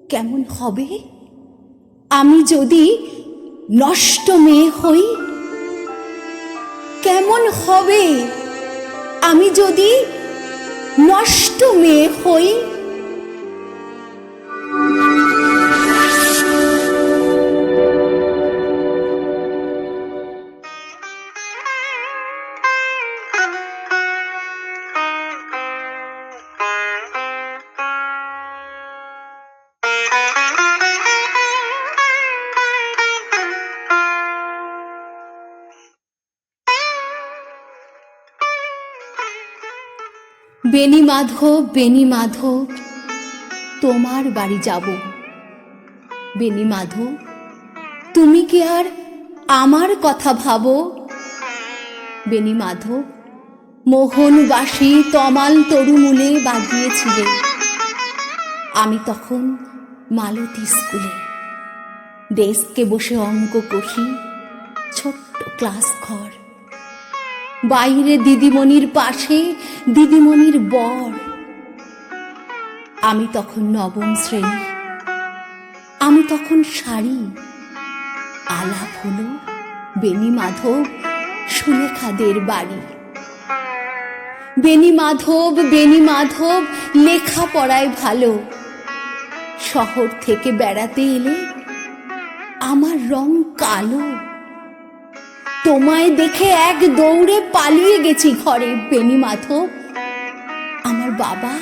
কেমন হবে আমি যদি নষ্ট মেয়ে হই? কেমন হবে আমি যদি নষ্ট মেয়ে হই? বেনি মাধব, বেনি মাধব, তোমার বাড়ি যাব। বেনি মাধব, তুমি কি আর আমার কথা ভাবো? বেনি মাধব, মোহনবাসী তমাল তরুমূলে বাজিয়েছিলে। আমি তখন মালতী স্কুলে ডেস্কে বসে অঙ্ক কষি, ছোট্ট ক্লাস ঘর, বাইরে দিদিমণির পাশে দিদিমণির বর। আমি তখন নবম শ্রেণী, আমি তখন শাড়ি। আলাপ হলো বেনি মাধব সুলেখাদের বাড়ি। বেনি মাধব, বেনি মাধব, লেখাপড়ায় ভালো। শহর থেকে বেড়াতে এলে আমার রং কালো। তোমায় দেখে এক দৌড়ে পালিয়ে গেছি ঘরে। বেনি মাধব, আমার বাবা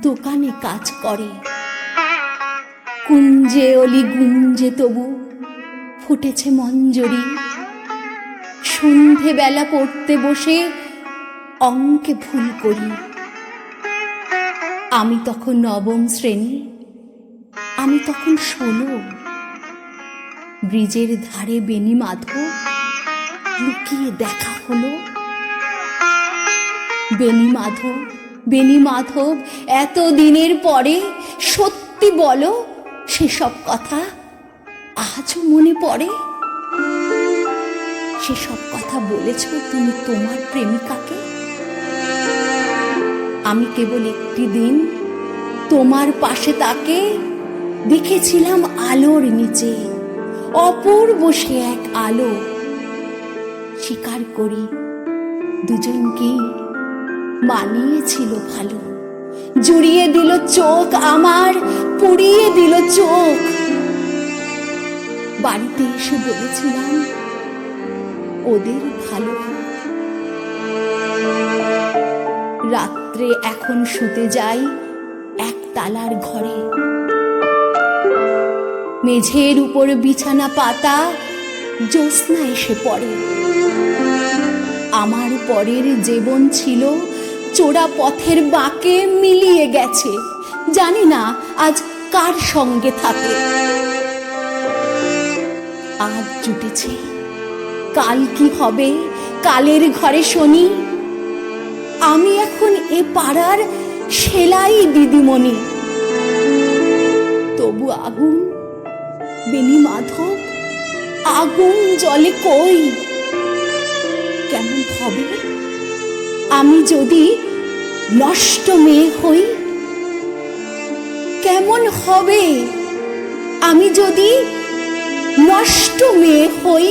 দোকানে কাজ করে। কুঞ্জে অলি গুঞ্জে তবু ফুটেছে মঞ্জরি। সন্ধেবেলা পড়তে বসে অঙ্কে ভুল করি। আমি তখন নবম শ্রেণী, আমি তখন 16। ব্রিজের ধারে বেনি মাধব লুকিয়ে দেখা হলো। বেনি মাধব, বেনি মাধব, এত দিনের পরে সত্যি বলো, সেসব কথা আজও মনে পড়ে? সেসব কথা বলেছ তুমি তোমার প্রেমিকাকে? আমি কেবল একটি দিন তোমার পাশে তাকে দেখেছিলাম আলোর নিচে, অপূর্ব সে এক আলো। স্বীকার করি দুজনকেই মানিয়েছিল ভালো। জুড়িয়ে দিল চোখ আমার, পুড়িয়ে দিল চোখ। বাড়িতে এসে বলেছিলাম ওদের ভালো। রাত্রে এখন শুতে যাই একতলার ঘরে। মেঝের উপর বিছানা পাতা, জ্যোৎস্না এসে পড়ে। আমার পরের জীবন ছিল চোরা পথের বাঁকে মিলিয়ে গেছে। জানি না আজ কার সঙ্গে থাকে। আজ জুটেছে, কাল কি হবে কালের ঘরে শনি। আমি এখন এ পাড়ার সেলাই দিদিমণি। তবু আগুন বেনি মাধব, আগুন জলে কই? কেমন হবে আমি যদি নষ্ট মেয়ে হই? কেমন হবে আমি যদি নষ্ট মেয়ে হই?